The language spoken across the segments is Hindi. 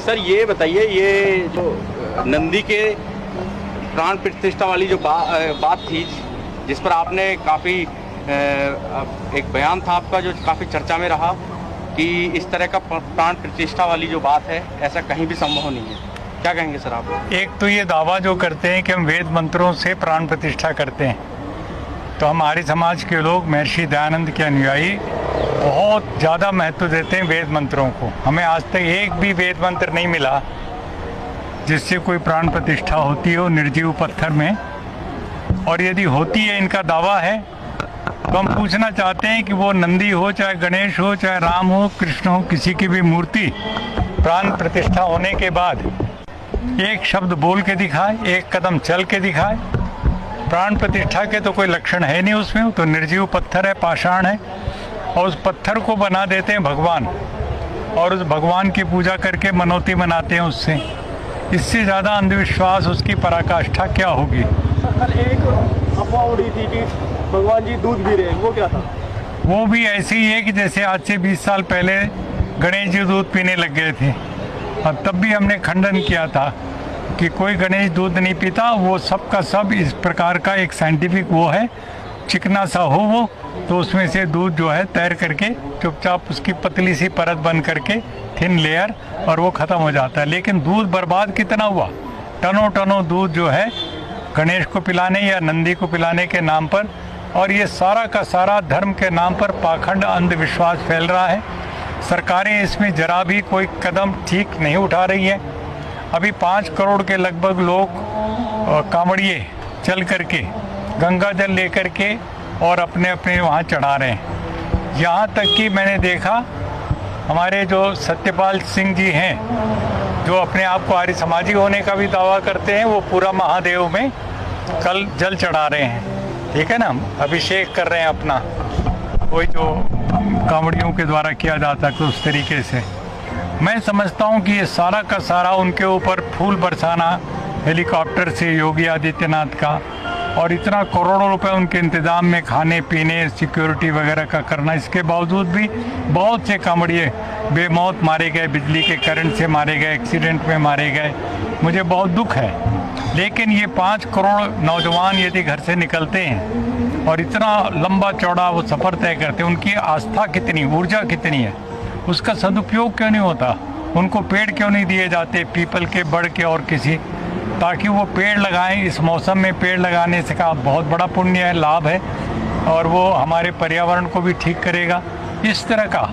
सर ये बताइए, ये जो नंदी के प्राण प्रतिष्ठा वाली जो बात थी, जिस पर आपने काफ़ी एक बयान था आपका जो काफ़ी चर्चा में रहा कि इस तरह का प्राण प्रतिष्ठा वाली जो बात है ऐसा कहीं भी संभव नहीं है, क्या कहेंगे सर आप? एक तो ये दावा जो करते हैं कि हम वेद मंत्रों से प्राण प्रतिष्ठा करते हैं, तो हम आर्य समाज के लोग महर्षि दयानंद के अनुयायी बहुत ज़्यादा महत्व देते हैं वेद मंत्रों को। हमें आज तक एक भी वेद मंत्र नहीं मिला जिससे कोई प्राण प्रतिष्ठा होती हो निर्जीव पत्थर में। और यदि होती है, इनका दावा है, तो हम पूछना चाहते हैं कि वो नंदी हो, चाहे गणेश हो, चाहे राम हो, कृष्ण हो, किसी की भी मूर्ति प्राण प्रतिष्ठा होने के बाद एक शब्द बोल के दिखाए, एक कदम चल के दिखाए। प्राण प्रतिष्ठा के तो कोई लक्षण है नहीं उसमें, तो निर्जीव पत्थर है, पाषाण है, और उस पत्थर को बना देते हैं भगवान, और उस भगवान की पूजा करके मनौती मनाते हैं उससे। इससे ज़्यादा अंधविश्वास, उसकी पराकाष्ठा क्या होगी? कल एक अफवाह उड़ी थी कि भगवान जी दूध पी रहे हैं, वो क्या था? वो भी ऐसे ही है कि जैसे आज से 20 साल पहले गणेश जी दूध पीने लग गए थे, और तब भी हमने खंडन किया था कि कोई गणेश दूध नहीं पीता, वो सब का सब इस प्रकार का एक साइंटिफिक वो है, चिकना सा हो वो, तो उसमें से दूध जो है तैर करके चुपचाप उसकी पतली सी परत बन करके थिन लेयर, और वो ख़त्म हो जाता है। लेकिन दूध बर्बाद कितना हुआ, टनों टनों दूध जो है गणेश को पिलाने या नंदी को पिलाने के नाम पर, और ये सारा का सारा धर्म के नाम पर पाखंड अंधविश्वास फैल रहा है। सरकारें इसमें जरा भी कोई कदम ठीक नहीं उठा रही है। अभी 5 करोड़ के लगभग लोग कांवड़िए चल करके गंगा जल लेकर के और अपने अपने वहाँ चढ़ा रहे हैं। यहाँ तक कि मैंने देखा हमारे जो सत्यपाल सिंह जी हैं, जो अपने आप को आर्य समाजी होने का भी दावा करते हैं, वो पूरा महादेव में कल जल चढ़ा रहे हैं, ठीक है ना, अभिषेक कर रहे हैं अपना, वही जो कांवड़ियों के द्वारा किया जाता है उस तरीके से। मैं समझता हूँ कि ये सारा का सारा उनके ऊपर फूल बरसाना हेलीकॉप्टर से योगी आदित्यनाथ का, और इतना करोड़ों रुपए उनके इंतज़ाम में खाने पीने सिक्योरिटी वगैरह का करना, इसके बावजूद भी बहुत से कांवड़िए बेमौत मारे गए, बिजली के करंट से मारे गए, एक्सीडेंट में मारे गए। मुझे बहुत दुख है। लेकिन ये 5 करोड़ नौजवान यदि घर से निकलते हैं और इतना लंबा चौड़ा वो सफ़र तय करते हैं, उनकी आस्था कितनी, ऊर्जा कितनी है, उसका सदुपयोग क्यों नहीं होता? उनको पेड़ क्यों नहीं दिए जाते, पीपल के, बड़ के और किसी, ताकि वो पेड़ लगाएं। इस मौसम में पेड़ लगाने से का बहुत बड़ा पुण्य है, लाभ है, और वो हमारे पर्यावरण को भी ठीक करेगा। इस तरह का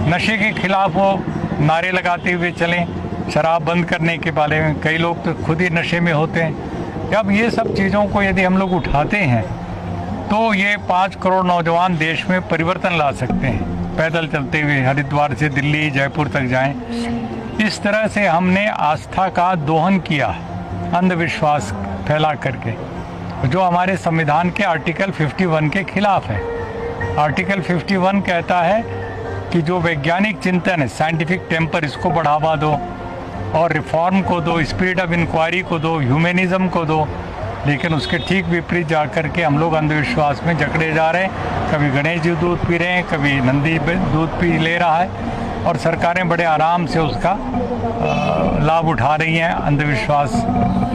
नशे के खिलाफ वो नारे लगाते हुए चलें, शराब बंद करने के बारे में। कई लोग तो खुद ही नशे में होते हैं। अब ये सब चीज़ों को यदि हम लोग उठाते हैं तो ये 5 करोड़ नौजवान देश में परिवर्तन ला सकते हैं, पैदल चलते हुए हरिद्वार से दिल्ली जयपुर तक जाएं। इस तरह से हमने आस्था का दोहन किया, अंधविश्वास फैला करके, जो हमारे संविधान के आर्टिकल 51 के खिलाफ है। आर्टिकल 51 कहता है कि जो वैज्ञानिक चिंतन है, साइंटिफिक टेम्पर, इसको बढ़ावा दो, और रिफॉर्म को दो, स्पिरिट ऑफ इंक्वायरी को दो, ह्यूमनिज्म को दो। लेकिन उसके ठीक विपरीत जा कर के हम लोग अंधविश्वास में जकड़े जा रहे हैं। कभी गणेश जी दूध पी रहे हैं, कभी नंदी दूध पी ले रहा है, और सरकारें बड़े आराम से उसका लाभ उठा रही हैं, अंधविश्वास।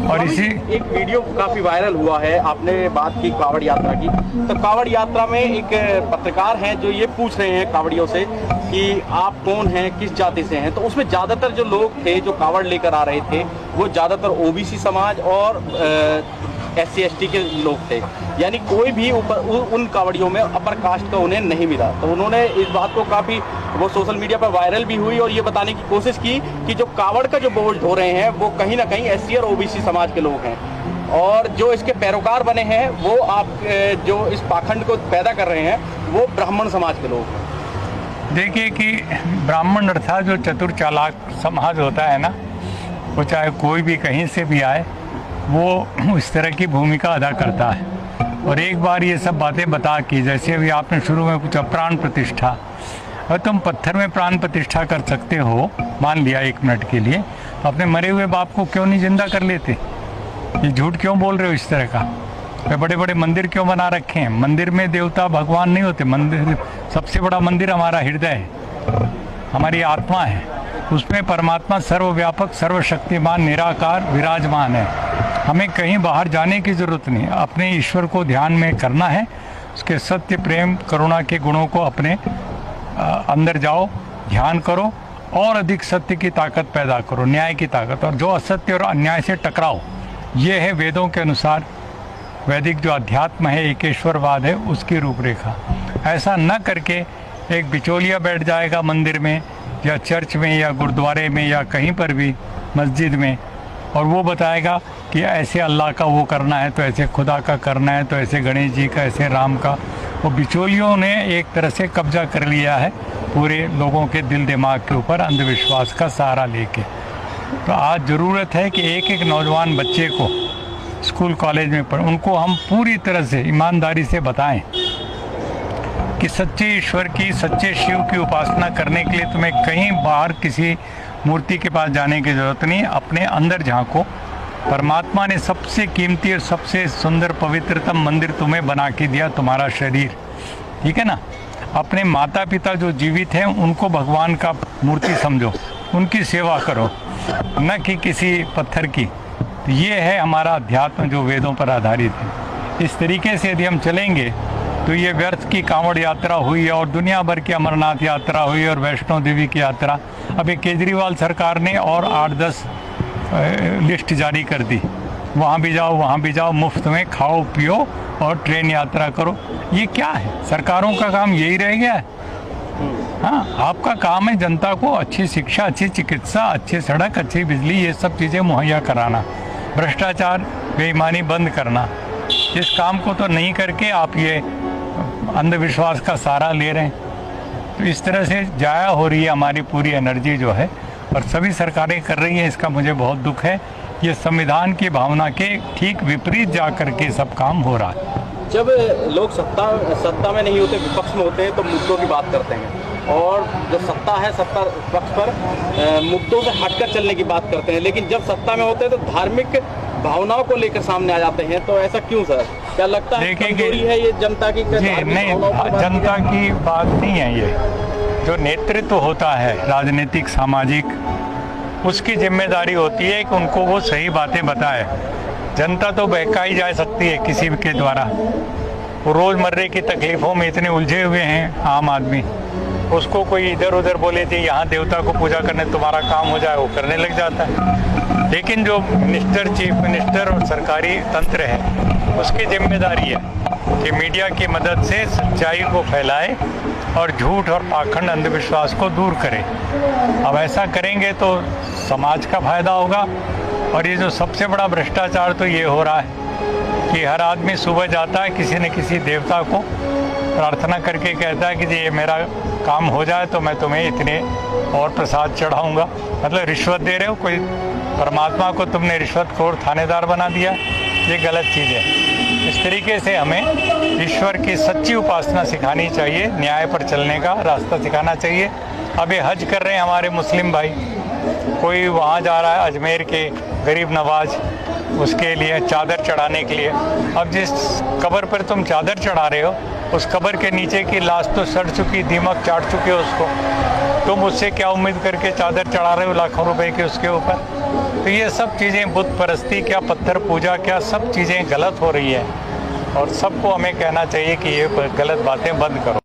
और इसी एक वीडियो काफ़ी वायरल हुआ है, आपने बात की कांवड़ यात्रा की, तो कांवड़ यात्रा में एक पत्रकार हैं जो ये पूछ रहे हैं कांवड़ियों से कि आप कौन हैं, किस जाति से हैं। तो उसमें ज़्यादातर जो लोग थे जो कांवड़ लेकर आ रहे थे, वो ज़्यादातर ओबीसी समाज और SC ST के लोग थे, यानी कोई भी ऊपर उन कांवड़ियों में अपर कास्ट का उन्हें नहीं मिला। तो उन्होंने इस बात को काफ़ी, वो सोशल मीडिया पर वायरल भी हुई, और ये बताने की कोशिश की कि जो कांवड़ का जो बोझ ढो रहे हैं वो कहीं ना कहीं SC और OBC समाज के लोग हैं, और जो इसके पैरोकार बने हैं वो आप जो इस पाखंड को पैदा कर रहे हैं वो ब्राह्मण समाज के लोग हैं। देखिए कि ब्राह्मण अर्थात जो चतुर चालाक समाज होता है ना, वो चाहे कोई भी कहीं से भी आए, वो इस तरह की भूमिका अदा करता है। और एक बार ये सब बातें बता कि जैसे अभी आपने शुरू में पूछा प्राण प्रतिष्ठा, और तुम पत्थर में प्राण प्रतिष्ठा कर सकते हो, मान लिया 1 मिनट के लिए, तो अपने मरे हुए बाप को क्यों नहीं जिंदा कर लेते? ये झूठ क्यों बोल रहे हो इस तरह का? बड़े बड़े मंदिर क्यों बना रखे हैं? मंदिर में देवता भगवान नहीं होते, मंदिर, सबसे बड़ा मंदिर हमारा हृदय है। हमारी आत्मा है, उसमें परमात्मा सर्वव्यापक सर्वशक्तिमान निराकार विराजमान है। हमें कहीं बाहर जाने की ज़रूरत नहीं, अपने ईश्वर को ध्यान में करना है, उसके सत्य प्रेम करुणा के गुणों को अपने अंदर जाओ, ध्यान करो और अधिक सत्य की ताकत पैदा करो, न्याय की ताकत, और जो असत्य और अन्याय से टकराओ। ये है वेदों के अनुसार वैदिक जो अध्यात्म है, एकेश्वरवाद है, उसकी रूपरेखा। ऐसा न करके एक बिचौलिया बैठ जाएगा मंदिर में या चर्च में या गुरुद्वारे में या कहीं पर भी मस्जिद में, और वो बताएगा कि ऐसे अल्लाह का वो करना है, तो ऐसे खुदा का करना है, तो ऐसे गणेश जी का, ऐसे राम का। वो बिचौलियों ने एक तरह से कब्जा कर लिया है पूरे लोगों के दिल दिमाग के ऊपर, अंधविश्वास का सहारा लेके। तो आज ज़रूरत है कि एक एक नौजवान बच्चे को स्कूल कॉलेज में उनको हम पूरी तरह से ईमानदारी से बताएं कि सच्चे ईश्वर की, सच्चे शिव की उपासना करने के लिए तुम्हें कहीं बाहर किसी मूर्ति के पास जाने की ज़रूरत नहीं, अपने अंदर झांको। परमात्मा ने सबसे कीमती और सबसे सुंदर पवित्रतम मंदिर तुम्हें बना के दिया, तुम्हारा शरीर, ठीक है ना। अपने माता पिता जो जीवित हैं उनको भगवान का मूर्ति समझो, उनकी सेवा करो, न कि किसी पत्थर की। तो ये है हमारा अध्यात्म जो वेदों पर आधारित है। इस तरीके से यदि हम चलेंगे तो ये व्यर्थ की कांवड़ यात्रा हुई और दुनिया भर की अमरनाथ यात्रा हुई और वैष्णो देवी की यात्रा, अभी केजरीवाल सरकार ने और 8-10 लिस्ट जारी कर दी, वहाँ भी जाओ, मुफ्त में खाओ पियो और ट्रेन यात्रा करो। ये क्या है? सरकारों का काम यही रह गया है? हाँ, आपका काम है जनता को अच्छी शिक्षा, अच्छी चिकित्सा, अच्छी सड़क, अच्छी बिजली, ये सब चीज़ें मुहैया कराना, भ्रष्टाचार बेईमानी बंद करना। इस काम को तो नहीं करके आप ये अंधविश्वास का सहारा ले रहे हैं। तो इस तरह से जाया हो रही है हमारी पूरी एनर्जी जो है, और सभी सरकारें कर रही हैं, इसका मुझे बहुत दुख है। ये संविधान की भावना के ठीक विपरीत जा कर के सब काम हो रहा है। जब लोग सत्ता में नहीं होते, विपक्ष में होते हैं, तो मुद्दों की बात करते हैं, और जब सत्ता है, सत्ता पक्ष पर मुद्दों से हटकर चलने की बात करते हैं। लेकिन जब सत्ता में होते हैं तो धार्मिक भावनाओं को लेकर सामने आ जाते हैं। तो ऐसा क्यों सर? क्या लगता है कमजोरी है ये जनता की? नहीं, जनता की बात नहीं है। ये जो नेतृत्व होता है राजनीतिक सामाजिक, उसकी जिम्मेदारी होती है कि उनको वो सही बातें बताए। जनता तो बहकाई जा सकती है किसी के द्वारा, वो रोज़मर्रे की तकलीफ़ों में इतने उलझे हुए हैं आम आदमी, उसको कोई इधर उधर बोले थे यहाँ देवता को पूजा करने तुम्हारा काम हो जाए, वो करने लग जाता है। लेकिन जो मिनिस्टर, चीफ मिनिस्टर और सरकारी तंत्र है, उसकी जिम्मेदारी है कि मीडिया की मदद से सच्चाई को फैलाए और झूठ और पाखंड अंधविश्वास को दूर करे। अब ऐसा करेंगे तो समाज का फायदा होगा। और ये जो सबसे बड़ा भ्रष्टाचार तो ये हो रहा है कि हर आदमी सुबह जाता है किसी न किसी देवता को प्रार्थना करके कहता है कि ये मेरा काम हो जाए तो मैं तुम्हें इतने और प्रसाद चढ़ाऊंगा। मतलब रिश्वत दे रहे हो, कोई परमात्मा को तुमने रिश्वतखोर थानेदार बना दिया, ये गलत चीज़ है। इस तरीके से हमें ईश्वर की सच्ची उपासना सिखानी चाहिए, न्याय पर चलने का रास्ता सिखाना चाहिए। अब ये हज कर रहे हैं हमारे मुस्लिम भाई, कोई वहाँ जा रहा है अजमेर के गरीब नवाज, उसके लिए चादर चढ़ाने के लिए। अब जिस कब्र पर तुम चादर चढ़ा रहे हो, उस कब्र के नीचे की लाश तो सड़ चुकी, दीमक चाट चुके हो उसको, तुम उससे क्या उम्मीद करके चादर चढ़ा रहे हो लाखों रुपए के उसके ऊपर? तो ये सब चीज़ें, बुत परस्ती क्या, पत्थर पूजा क्या, सब चीज़ें गलत हो रही है। और सबको हमें कहना चाहिए कि ये गलत बातें बंद करो।